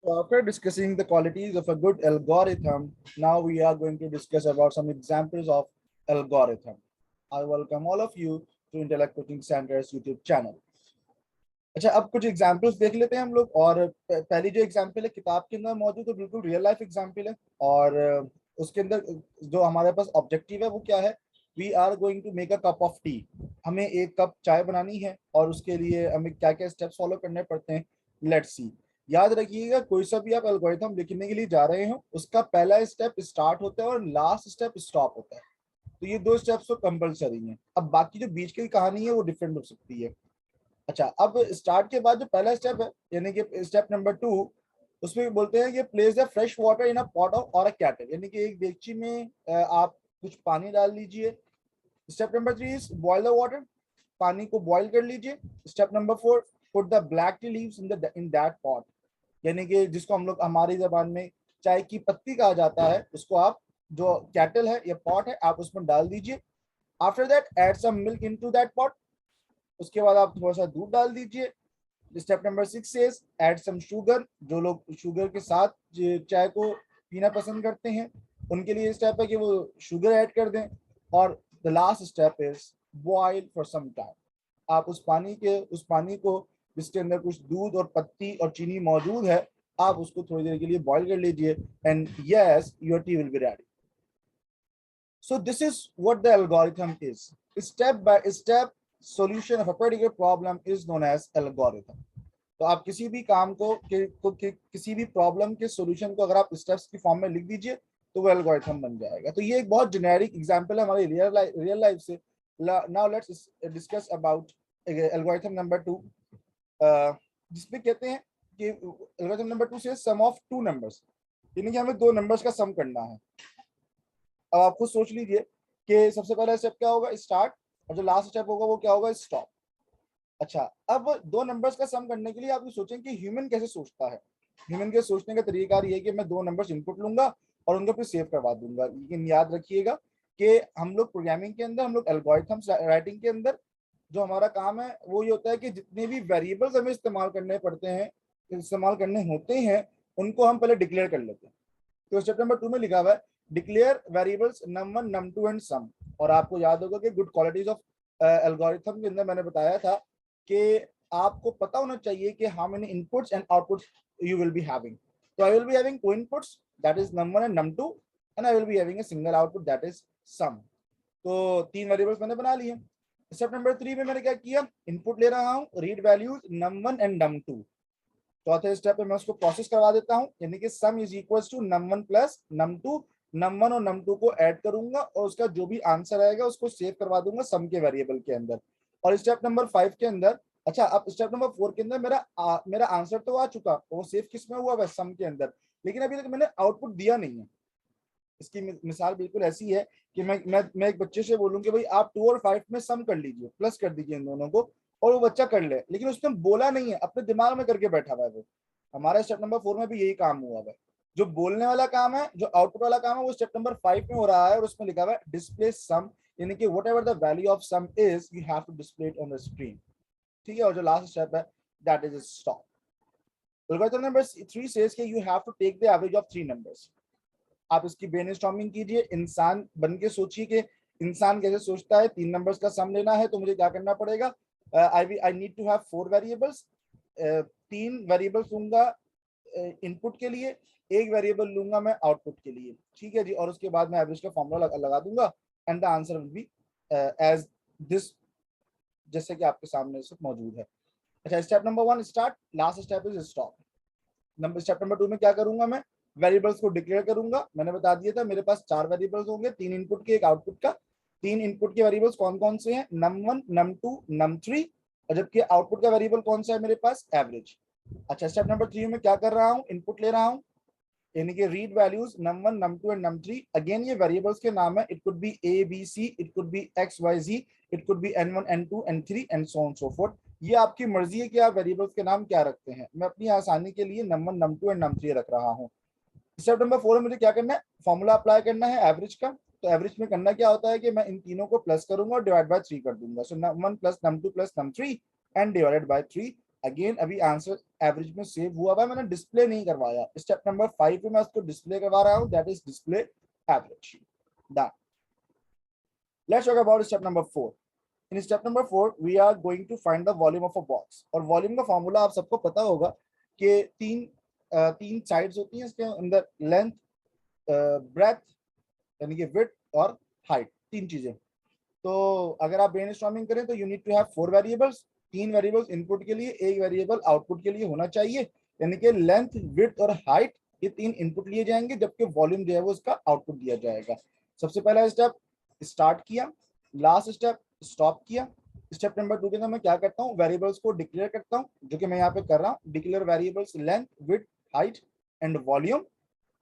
After discussing the qualities of a good algorithm, now we are going to discuss about some examples of algorithm. I welcome all of you to Intellect Coaching Center's YouTube channel. अच्छा, अब कुछ examples देख लेते हैं हम लोग। और पहली जो एग्जाम्पल है किताब के अंदर मौजूद, तो बिल्कुल रियल लाइफ एग्जाम्पल है। और उसके अंदर जो हमारे पास ऑब्जेक्टिव है वो क्या है? We are going to make a cup of tea. हमें एक कप चाय बनानी है और उसके लिए हमें क्या क्या स्टेप्स फॉलो करने पड़ते हैं, लेट्स सी। याद रखिएगा, कोई सा भी आप एल्गोरिथम लिखने के लिए जा रहे हो, उसका पहला स्टेप स्टार्ट होता है और लास्ट स्टेप स्टॉप होता है। तो ये दो स्टेप्स तो कंपलसरी हैं। अब बाकी जो बीच की कहानी है वो डिफरेंट हो सकती है। अच्छा, अब स्टार्ट के बाद जो पहला स्टेप है, यानी कि स्टेप नंबर 2, उसमें बोलते हैं कि place the fresh water in a pot of और अ केटल, यानी कि एक देगची में आप कुछ पानी डाल लीजिए। Step number 3 is boil the water, पानी को बॉयल कर लीजिए। Step number 4, put the black tea leaves in that pot, यानी कि जिसको हम लोग हमारी जबान में चाय की पत्ती कहा जाता है, उसको आप जो केटल है या पॉट है आप उसमें डाल दीजिए। After that add some milk into that pot, उसके बाद आप थोड़ा सा दूध डाल दीजिए। Step number 6 says add some sugar, जो लोग शुगर के साथ चाय को पीना पसंद करते हैं उनके लिए स्टेप है कि वो शुगर ऐड कर दें। और the last step is boil for some time. आप उस पानी को जिसके अंदर कुछ दूध और पत्ती और चीनी मौजूद है, आप उसको थोड़ी देर के लिए बॉयल कर लीजिए and yes, your T will be ready. So this is what the algorithm is. Step by step solution of a particular problem is known as algorithm. तो आप किसी भी काम किसी भी प्रॉब्लम के सॉल्यूशन को अगर आप स्टेप्स की फॉर्म में लिख दीजिए तो वो एल्गोरिथम बन जाएगा। तो ये एक बहुत जेनेरिक एग्जांपल है हमारी रियल लाइफ से। Now let's discuss about algorithm number 2, जिसमें कहते हैं कि एल्गोरिथम नंबर 2 से सम ऑफ टू नंबर्स, यानी कि हमें दो नंबर्स का सम करना है। अब आप खुद सोच लीजिए कि सबसे पहला स्टेप क्या होगा, स्टार्ट, और जो लास्ट स्टेप होगा वो क्या होगा, स्टॉप। अच्छा, अब दो नंबर्स का सम करने के लिए आप ये सोचें कि ह्यूमन कैसे सोचता है। ह्यूमन के सोचने का तरीका ये है कि मैं दो नंबर्स इनपुट लूंगा और उनको फिर सेव करवा दूंगा। लेकिन याद रखिएगा कि हम लोग प्रोग्रामिंग के अंदर, हम लोग एल्गोरिथम्स राइटिंग के अंदर जो हमारा काम है वो ये होता है कि जितने भी वेरिएबल्स हमें इस्तेमाल करने होते हैं उनको हम पहले डिक्लेयर कर लेते हैं। तो स्टेप नंबर 2 में लिखा हुआ है declare variables num1 num2 and some. और आपको याद होगा कि गुड क्वालिटीज ऑफ एल्गोरिथम के अंदर मैंने बताया था कि आपको पता होना चाहिए कि how many inputs and outputs you will be having. तो I will be having two inputs, that is num1 and num2, and I will be having a single output, that is sum. तो तीन variables मैंने बना लिए। Step number 3 में मैंने क्या किया, इनपुट ले रहा हूँ read values num1 and num2। चौथे स्टेप पे मैं उसको प्रोसेस करवा देता हूँ, यानी कि sum is equals to num1 plus num2, num1 और num2 को ऐड करूंगा और उसका जो भी आंसर आएगा उसको सेव करवा दूंगा सम के वेरिएबल के अंदर। और स्टेप नंबर 5 के अंदर, अच्छा अब स्टेप नंबर 4 के अंदर मेरा आंसर तो आ चुका, वो सेव किस में हुआ है, सम के अंदर, लेकिन अभी तक मैंने आउटपुट दिया नहीं है। इसकी मिसाल बिल्कुल ऐसी है कि मैं एक बच्चे से बोलूं कि भाई आप 2 और 5 में सम कर लीजिए, प्लस कर दीजिए इन दोनों को, और वो बच्चा कर ले, लेकिन उसने बोला नहीं है, अपने दिमाग में करके बैठा हुआ है वो। हमारा स्टेप नंबर 4 में भी यही काम हुआ है। जो बोलने वाला काम है, जो आउटपुट वाला काम है, वो स्टेप नंबर 5 में हो रहा है और उसमें लिखा हुआ है डिस्प्ले सम, यानी कि whatever the value of sum is you have to display it on the screen. ठीक है, और जो लास्ट स्टेप है that is stop. Algorithm number 3 says कि you have to take the average of 3 numbers. आप इसकी ब्रेनस्टॉर्मिंग कीजिए, इंसान बन के सोचिए कि इंसान कैसे सोचता है। 3 नंबर्स का सम लेना है तो मुझे क्या करना पड़ेगा, I need to have 4 variables, 3 variables लूंगा इनपुट के लिए, एक वेरिएबल लूंगा मैं आउटपुट के लिए। ठीक है जी, और उसके बाद मैं एवरेज का फॉर्मूला लगा दूंगा and the answer will be as this, जैसे कि आपके सामने सब मौजूद है। अच्छा, step number 1 start, last step is stop. Step number 2 में क्या करूंगा, मैं वेरिएबल्स को डिक्लेयर करूंगा। मैंने बता दिया था मेरे पास 4 वेरिएबल्स होंगे, 3 इनपुट के एक आउटपुट का। 3 इनपुट के वेरिएबल्स कौन कौन से हैं, num1 num2 num3, और जबकि आउटपुट का वेरिएबल कौन सा है मेरे पास, एवरेज। अच्छा, स्टेप नंबर 3 में क्या कर रहा हूँ, इनपुट ले रहा हूँ, यानी कि read values num1 num2 and num3। Again ये वेरिएबल्स के नाम है, it could be A B C, it could be X Y Z, it could be n1 n2 n3 and so on so forth. ये आपकी मर्जी है कि आप वेरिएबल्स के नाम क्या रखते हैं। मैं अपनी आसानी के लिए num1 num2 एंड num3 रख रहा हूँ। स्टेप नंबर 4 में मुझे क्या करना है, फॉर्मूला अप्लाई करना है एवरेज का। तो एवरेज में करना क्या होता है कि मैं इन तीनों को प्लस करूंगा और डिवाइड बाय 3 कर दूंगा। सो num1 plus num2 plus num3 and divided by 3, again अभी आंसर एवरेज में सेव हुआ हुआ है, मैंने डिस्प्ले नहीं करवाया। स्टेप नंबर 5 में मैं उसको डिस्प्ले करवा रहा हूँ, that is display average. Done. Let's talk about step number 4। In step number 4 we are going to find the volume of a box. और वॉल्यूम का फॉर्मूला आप सबको पता होगा कि तीन साइड्स होती हैं इसके अंदर, लेंथ, ब्रेथ यानी कि विड्थ और हाइट, तीन चीजें। तो अगर आप ब्रेनस्टॉर्मिंग करें तो you need to have 4 variables, 3 variables input के लिए, एक वेरिएबल आउटपुट के लिए होना चाहिए, यानी कि लेंथ, विड्थ और हाइट, ये 3 इनपुट लिए जाएंगे, जबकि वॉल्यूम जो है वो इसका आउटपुट दिया जाएगा। सबसे पहला स्टेप स्टार्ट किया, लास्ट स्टेप स्टॉप किया। स्टेप नंबर 2 के अंदर मैं क्या करता हूँ, वेरिएबल्स को डिक्लेयर करता हूँ, जो कि मैं यहाँ पे कर रहा हूँ, declare variables length, width, height and volume.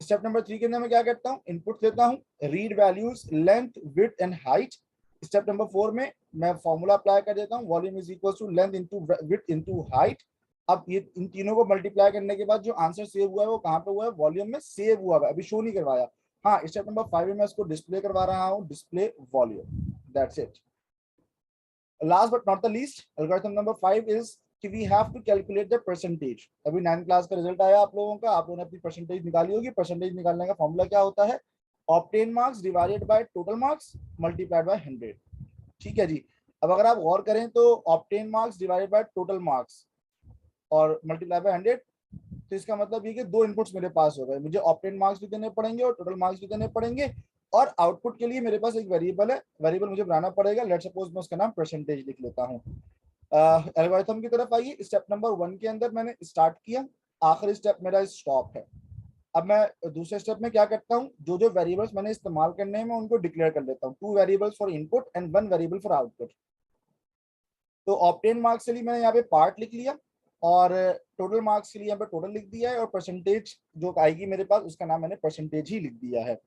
Step number 3 के अंदर मैं क्या करता हूँ, इनपुट देता हूँ, read values length, width and height. Step number 4 में मैं फॉर्मूला अप्लाई कर देता हूँ, volume is equal to length into width into height. अब ये इन तीनों को मल्टीप्लाई करने के बाद जो आंसर सेव हुआ है वो कहाँ पे हुआ है, वॉल्यूम में सेव हुआ है, अभी शो नहीं करवाया। हाँ, स्टेप नंबर 5 में मैं इसको डिस्प्ले करवा रहा हूँ, display volume, that's it. Last but not the least, algorithm number 5 is कि we have to calculate the percentage. अभी 9th क्लास का रिजल्ट आया आप लोगों का, आप लोगों ने अपनी परसेंटेज निकाली होगी। परसेंटेज निकालने का फॉर्मूला क्या होता है, obtain marks divided by total marks multiplied by 100। ठीक है जी। अब अगर आप गौर करें तो obtain marks divided by total marks और मल्टीप्लाई बाय 100, तो इसका मतलब ये कि दो इनपुट्स मेरे पास हो गए, मुझे ऑब्टेन मार्क्स भी देने पड़ेंगे और टोटल मार्क्स भी देने पड़ेंगे। और आउटपुट के लिए मेरे पास एक वेरिएबल है, वेरिएबल मुझे बनाना पड़ेगा। लेट्स सपोज मैं उसका नाम परसेंटेज लिख लेता हूँ। एल्गोरिथम की तरफ आइए। स्टेप नंबर 1 के अंदर मैंने स्टार्ट किया, आखिरी स्टेप मेरा स्टॉप है। अब मैं दूसरे स्टेप में क्या करता हूँ, जो जो वेरिएबल्स मैंने इस्तेमाल करने हैं मैं उनको डिक्लेयर कर लेता हूँ, 2 variables for input and 1 variable for output. तो ऑब्टेन मार्क्स के लिए मैंने यहाँ पे पार्ट लिख लिया और टोटल मार्क्स के लिए यहाँ पे टोटल लिख दिया है, और परसेंटेज जो आएगी मेरे पास उसका नाम मैंने परसेंटेज ही लिख दिया है।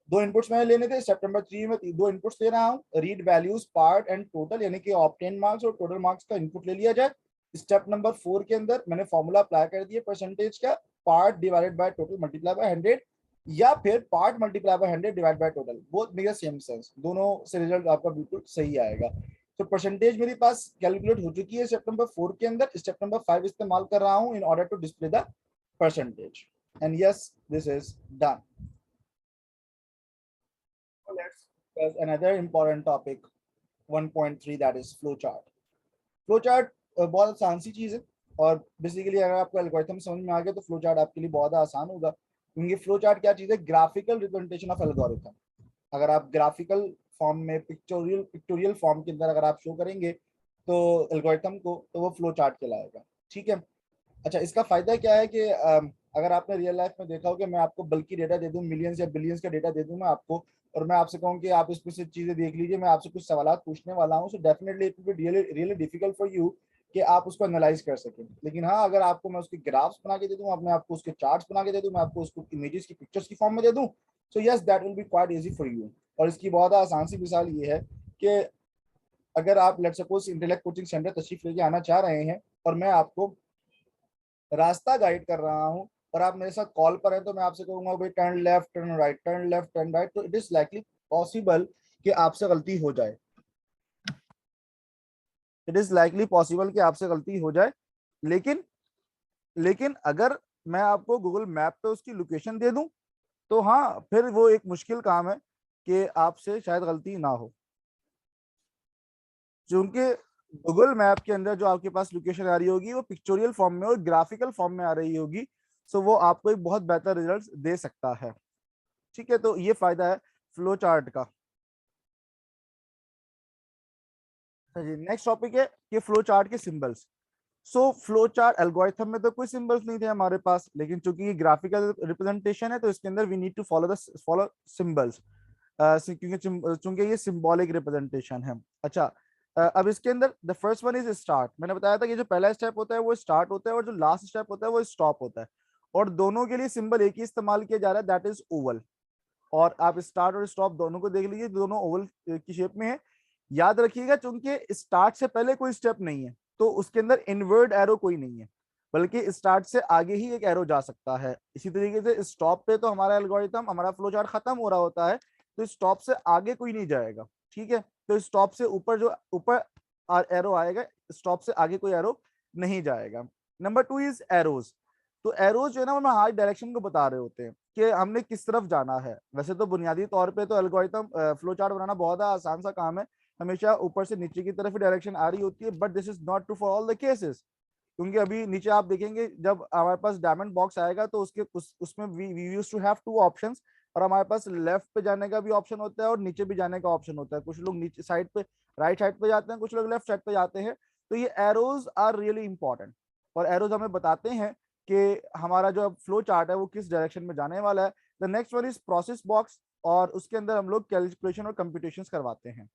दो इनपुट्स मैंने लेने थे, सितंबर 3 में दो इनपुट्स ले रहा हूँ, read values part and total, यानी कि ऑब्टेन मार्क्स और टोटल मार्क्स का इनपुट ले लिया जाए। स्टेप नंबर 4 के अंदर मैंने फॉर्मूला अप्लाई कर दिया परसेंटेज का, part divided by total multiply by 100, या फिर part multiply by 100 divide by total, both make same sense, दोनों से रिजल्ट आपका बिल्कुल सही आएगा। तो परसेंटेज मेरे पास कैलकुलेट हो चुकी है स्टेप नंबर 4 के अंदर। स्टेप नंबर 5 इस्तेमाल कर रहा हूँ in order to display the percentage, and yes this is done. Let's discuss another important topic, 1.3, that is flowchart. Flowchart बहुत आसान सी चीज है, और बेसिकली अगर आपको एल्गोरिथम समझ में आ गया तो फ्लोचार्ट आपके लिए बहुत आसान होगा, क्योंकि फ्लोचार्ट क्या चीज है, ग्राफिकल रिप्रेजेंटेशन ऑफ एल्गोरिथम। अगर आप ग्राफिकल फॉर्म में, पिक्टोरियल फॉर्म के अंदर अगर आप शो करेंगे तो एल्गोरिथम को, तो वो फ्लो चार्ट कहलाएगा। ठीक है। अच्छा, इसका फायदा क्या है कि अगर आपने रियल लाइफ में देखा हो कि मैं आपको बल्कि डेटा दे दूं, मिलियंस या बिलियंस का डेटा दे दूं मैं आपको, और मैं आपसे कहूं कि आप इसमें से चीजें देख लीजिए, मैं आपसे कुछ सवाल पूछने वाला हूं, so definitely it will be really difficult for you कि आप उसको एनालाइज कर सकें। लेकिन हाँ, अगर आपको मैं उसके ग्राफ्स बना के दे दूं, मैं आपको उसके चार्ट्स बना के दे दूं, मैं आपको उसको इमेजेस की, पिक्चर्स की फॉर्म में दे दूं, so yes that will be quite easy for you. और इसकी बहुत आसान सी मिसाल ये है कि अगर आप let's suppose intellect coaching centre तशरीफ लेके आना चाह रहे हैं और मैं आपको रास्ता गाइड कर रहा हूं, और आप मेरे साथ कॉल पर हैं, तो मैं आपसे कहूंगा भाई turn left, turn right, turn left, turn right, तो इट इज लाइकली पॉसिबल कि आपसे गलती हो जाए, इट इज लाइकली पॉसिबल कि आपसे गलती हो जाए। लेकिन लेकिन अगर मैं आपको गूगल मैप पे उसकी लोकेशन दे दूं, तो हाँ, फिर वो एक मुश्किल काम है कि आपसे शायद गलती ना हो, क्योंकि गूगल मैप के अंदर जो आपके पास लोकेशन आ रही होगी वो पिक्चोरियल फॉर्म में और ग्राफिकल फॉर्म में आ रही होगी, सो वो आपको एक बहुत बेहतर रिजल्ट दे सकता है। ठीक है, तो ये फायदा है फ्लो चार्ट का। जी, नेक्स्ट टॉपिक है कि फ्लो चार्ट के symbols. So flow chart algorithm में तो कोई सिंबल्स नहीं थे हमारे पास, लेकिन चूंकि ये ग्राफिकल रिप्रेजेंटेशन है तो इसके अंदर we need to follow symbols, क्योंकि चूंकि ये सिंबॉलिक रिप्रेजेंटेशन है। अच्छा, अब इसके अंदर the first one is start. मैंने बताया था कि जो पहला स्टेप होता है वो स्टार्ट होता है, और जो लास्ट स्टेप होता है वो स्टॉप होता है, और दोनों के लिए सिंबल एक ही इस्तेमाल किया जा रहा है, दैट इज ओवल। और आप स्टार्ट और स्टॉप दोनों को देख लीजिए, दोनों ओवल की शेप में है। याद रखिएगा, चूंकि स्टार्ट से पहले कोई स्टेप नहीं है तो उसके अंदर इनवर्ड एरो कोई नहीं है, बल्कि स्टार्ट से आगे ही एक एरो जा सकता है। इसी तरीके से स्टॉप पे तो हमारा एल्गोरिथम, हमारा फ्लो चार्ट खत्म हो रहा होता है, तो स्टॉप से आगे कोई नहीं जाएगा। ठीक है, तो स्टॉप से ऊपर जो ऊपर एरो आएगा, स्टॉप से आगे कोई एरो नहीं जाएगा। Number 2 is arrows. तो एरोज जो है ना, हमें हमारी डायरेक्शन को बता रहे होते हैं कि हमने किस तरफ जाना है। वैसे तो बुनियादी तौर पे तो एल्गोरिथम फ्लो चार्ट बनाना बहुत आसान सा काम है, हमेशा ऊपर से नीचे की तरफ ही डायरेक्शन आ रही होती है, but this is not true for all the cases. क्योंकि अभी नीचे आप देखेंगे जब हमारे पास डायमंड बॉक्स आएगा तो उसमें we used to have two options, और हमारे पास लेफ्ट पे जाने का भी ऑप्शन होता है और नीचे भी जाने का ऑप्शन होता है। कुछ लोग नीचे साइड पे, राइट साइड पे जाते हैं, कुछ लोग लेफ्ट साइड पे जाते हैं। तो ये एरोज आर रियली इंपॉर्टेंट, और एरोज हमें बताते हैं कि हमारा जो फ्लो चार्ट है वो किस डायरेक्शन में जाने वाला है। The next one is process box, और उसके अंदर हम लोग कैलकुलेशन और कंप्यूटेशंस करवाते हैं।